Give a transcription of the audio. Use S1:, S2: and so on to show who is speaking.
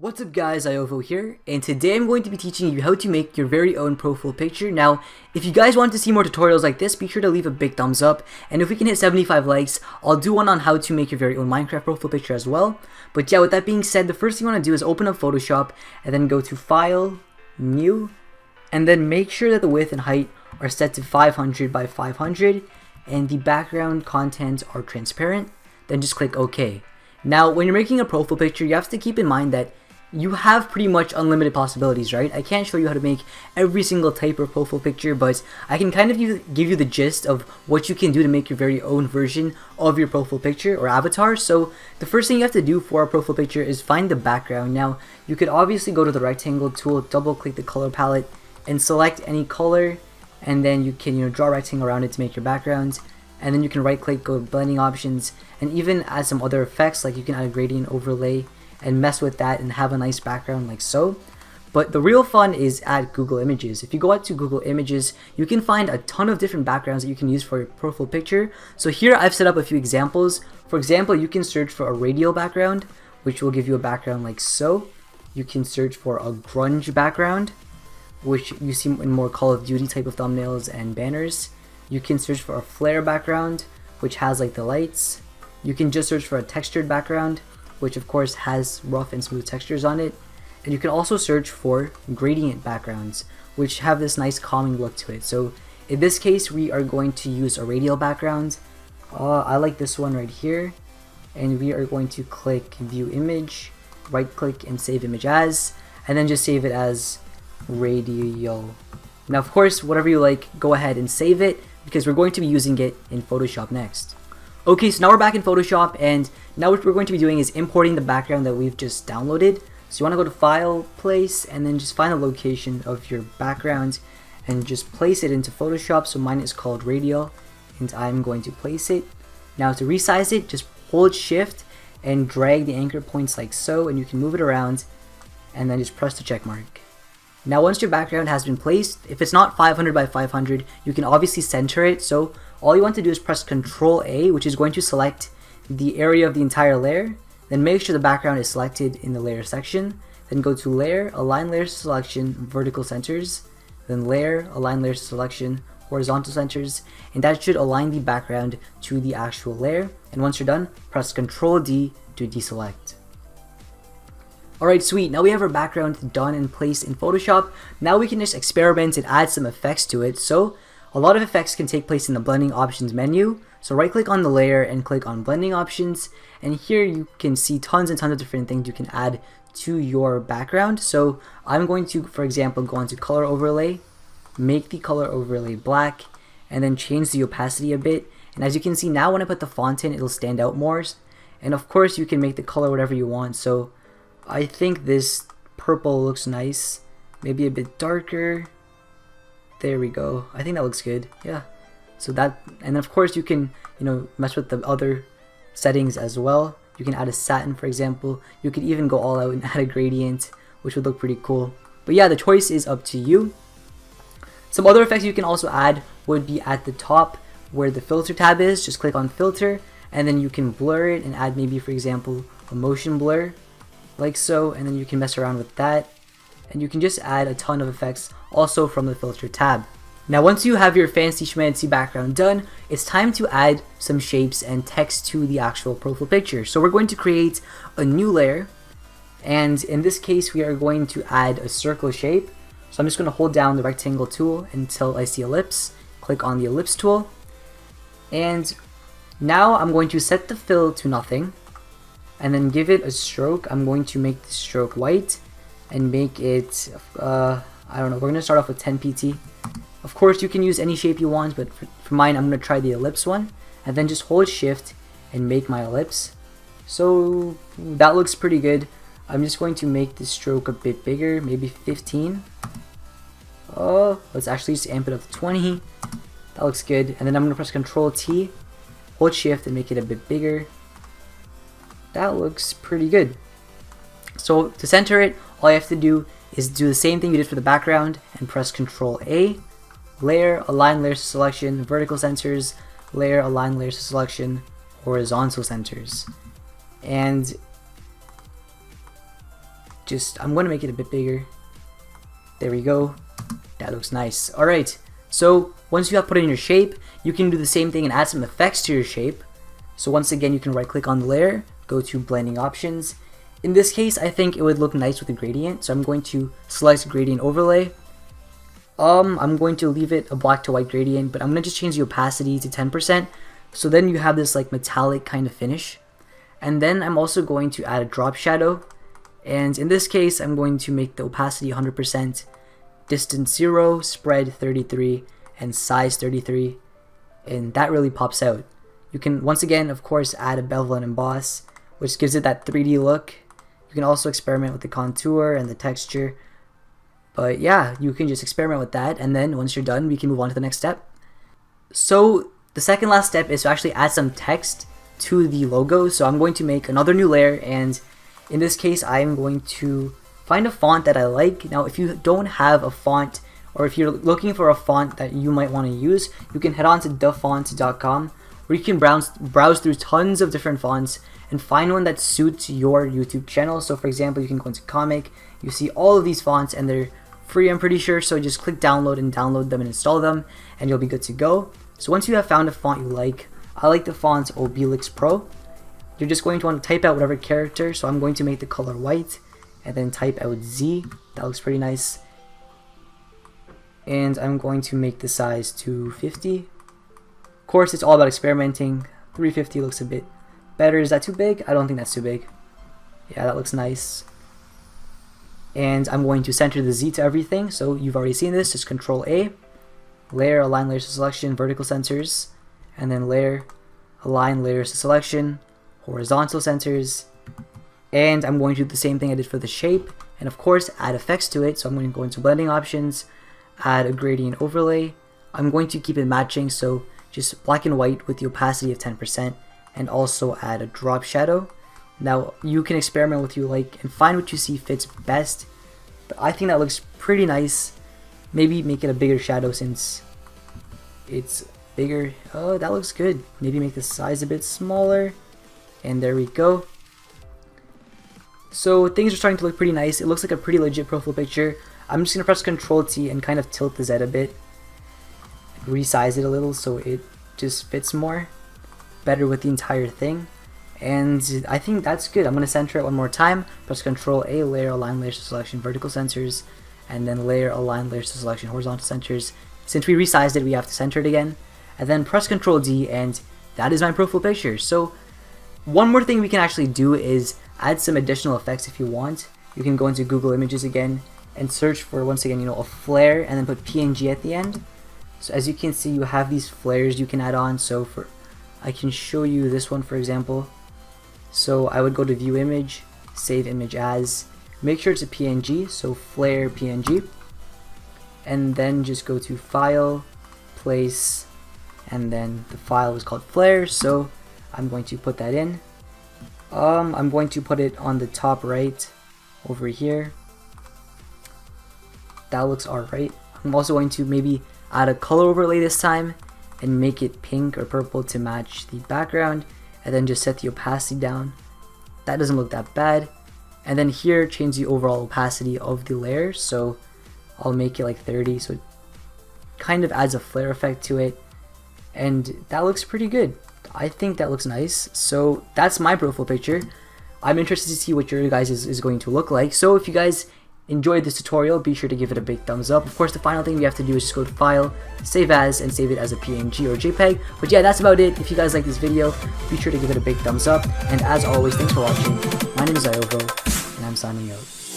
S1: What's up guys, Iovo here, and today I'm going to be teaching you how to make your very own profile picture. Now, if you guys want to see more tutorials like this, be sure to leave a big thumbs up, and if we can hit 75 likes, I'll do one on how to make your very own Minecraft profile picture as well. But yeah, with that being said, the first thing you want to do is open up Photoshop, and then go to File, New, and then make sure that the width and height are set to 500 by 500, and the background contents are transparent. Then just click OK. Now, when you're making a profile picture, you have to keep in mind that you have pretty much unlimited possibilities, right? I can't show you how to make every single type of profile picture, but I can kind of give you the gist of what you can do to make your very own version of your profile picture or avatar. So the first thing you have to do for a profile picture is find the background. Now, you could obviously go to the rectangle tool, double click the color palette, and select any color, and then you can draw a rectangle around it to make your background. And then you can right click, go to blending options, and even add some other effects, like you can add a gradient overlay and mess with that and have a nice background like so. But the real fun is at Google Images. If you go out to Google Images, you can find a ton of different backgrounds that you can use for your profile picture. So here I've set up a few examples. For example, you can search for a radial background, which will give you a background like so. You can search for a grunge background, which you see in more Call of Duty type of thumbnails and banners. You can search for a flare background, which has like the lights. You can just search for a textured background, which of course has rough and smooth textures on it. And you can also search for gradient backgrounds, which have this nice calming look to it. So in this case, we are going to use a radial background. I like this one right here. And we are going to click View Image, right click and Save Image As, and then just save it as radial. Now of course, whatever you like, go ahead and save it, because we're going to be using it in Photoshop next. Okay, so now we're back in Photoshop, and now what we're going to be doing is importing the background that we've just downloaded. So you want to go to File, Place, and then just find the location of your background and just place it into Photoshop. So mine is called Radial, and I'm going to place it. Now to resize it, just hold Shift and drag the anchor points like so, and you can move it around, and then just press the check mark. Now once your background has been placed, if it's not 500 by 500, you can obviously center it. So all you want to do is press Ctrl A, which is going to select the area of the entire layer. Then make sure the background is selected in the layer section. Then go to Layer, Align Layers to Selection, Vertical Centers. Then Layer, Align Layers to Selection, Horizontal Centers. And that should align the background to the actual layer. And once you're done, press Ctrl D to deselect. Alright, sweet. Now we have our background done and placed in Photoshop. Now we can just experiment and add some effects to it. So a lot of effects can take place in the blending options menu. So right click on the layer and click on blending options. And here you can see tons and tons of different things you can add to your background. So I'm going to, for example, go onto color overlay, make the color overlay black, and then change the opacity a bit. And as you can see now, when I put the font in, it'll stand out more. And of course you can make the color whatever you want. So I think this purple looks nice, maybe a bit darker. There we go. I think that looks good. Yeah. So that, and of course you can, mess with the other settings as well. You can add a satin, for example. You could even go all out and add a gradient, which would look pretty cool. But yeah, the choice is up to you. Some other effects you can also add would be at the top where the filter tab is. Just click on filter, and then you can blur it and add maybe, for example, a motion blur like so, and then you can mess around with that. And you can just add a ton of effects also from the filter tab. Now once you have your fancy schmancy background done, it's time to add some shapes and text to the actual profile picture. So we're going to create a new layer, and in this case we are going to add a circle shape. So I'm just going to hold down the rectangle tool until I see ellipse, click on the ellipse tool, and now I'm going to set the fill to nothing and then give it a stroke. I'm going to make the stroke white and make it, I don't know, we're going to start off with 10 pt. Of course you can use any shape you want, but for mine I'm going to try the ellipse one, and then just hold Shift and make my ellipse. So that looks pretty good. I'm just going to make the stroke a bit bigger, maybe 15. Oh, let's actually just amp it up to 20. That looks good. And then I'm going to press Ctrl T, hold Shift and make it a bit bigger. That looks pretty good. So to center it, all you have to do is do the same thing you did for the background and press Ctrl A, Layer, Align Layers to Selection, Vertical Centers, Layer, Align Layers to Selection, Horizontal Centers. And I'm going to make it a bit bigger. There we go. That looks nice. Alright, so once you have put in your shape, you can do the same thing and add some effects to your shape. So once again, you can right click on the layer, go to blending options. In this case, I think it would look nice with a gradient, so I'm going to select gradient overlay. I'm going to leave it a black to white gradient, but I'm going to just change the opacity to 10%, so then you have this like metallic kind of finish. And then I'm also going to add a drop shadow, and in this case I'm going to make the opacity 100%, distance 0, spread 33, and size 33, and that really pops out. You can once again of course add a bevel and emboss, which gives it that 3D look. You can also experiment with the contour and the texture. But yeah, you can just experiment with that, and then once you're done, we can move on to the next step. So the second last step is to actually add some text to the logo. So I'm going to make another new layer, and in this case, I'm going to find a font that I like. Now, if you don't have a font, or if you're looking for a font that you might want to use, you can head on to thefont.com, where you can browse through tons of different fonts and find one that suits your YouTube channel. So for example, you can go into Comic, you see all of these fonts and they're free, I'm pretty sure, so just click download and download them and install them and you'll be good to go. So once you have found a font you like, I like the font Obelix Pro. You're just going to want to type out whatever character, so I'm going to make the color white and then type out Z. That looks pretty nice. And I'm going to make the size 250. Of course, it's all about experimenting. 350 looks a bit better. Is that too big? I don't think that's too big. Yeah, that looks nice. And I'm going to center the Z to everything. So you've already seen this. Just Control A, layer, align layers to selection, vertical centers, and then layer, align layers to selection, horizontal centers. And I'm going to do the same thing I did for the shape, and of course add effects to it. So I'm going to go into blending options, add a gradient overlay. I'm going to keep it matching, so just black and white with the opacity of 10%, and also add a drop shadow. Now you can experiment with what you like and find what you see fits best, but I think that looks pretty nice. Maybe make it a bigger shadow since it's bigger. Oh, that looks good. Maybe make the size a bit smaller, and there we go. So things are starting to look pretty nice. It looks like a pretty legit profile picture. I'm just going to press Ctrl T and kind of tilt the Z a bit, resize it a little so it just fits more better with the entire thing. And I think that's good. I'm going to center it one more time. Press Ctrl A, layer, align layers to selection, vertical centers, and then layer, align layers to selection, horizontal centers. Since we resized it, we have to center it again. And then press Ctrl D, and that is my profile picture. So one more thing we can actually do is add some additional effects if you want. You can go into Google Images again and search for, once again, a flare, and then put PNG at the end. So as you can see, you have these flares you can add on. So I can show you this one, for example. So I would go to View Image, Save Image As, make sure it's a PNG, so flare PNG, and then just go to File, Place, and then the file was called flare, so I'm going to put that in. I'm going to put it on the top right over here. That looks alright. I'm also going to maybe add a color overlay this time and make it pink or purple to match the background, and then just set the opacity down. That doesn't look that bad. And then here, change the overall opacity of the layer, so I'll make it like 30, so it kind of adds a flare effect to it, and that looks pretty good. I think that looks nice. So that's my profile picture. I'm interested to see what your guys is going to look like. So if you guys enjoyed this tutorial, be sure to give it a big thumbs up. Of course, the final thing we have to do is just go to File, Save As, and save it as a PNG or JPEG. But yeah, that's about it. If you guys like this video, be sure to give it a big thumbs up. And as always, thanks for watching. My name is Iovo, and I'm signing out.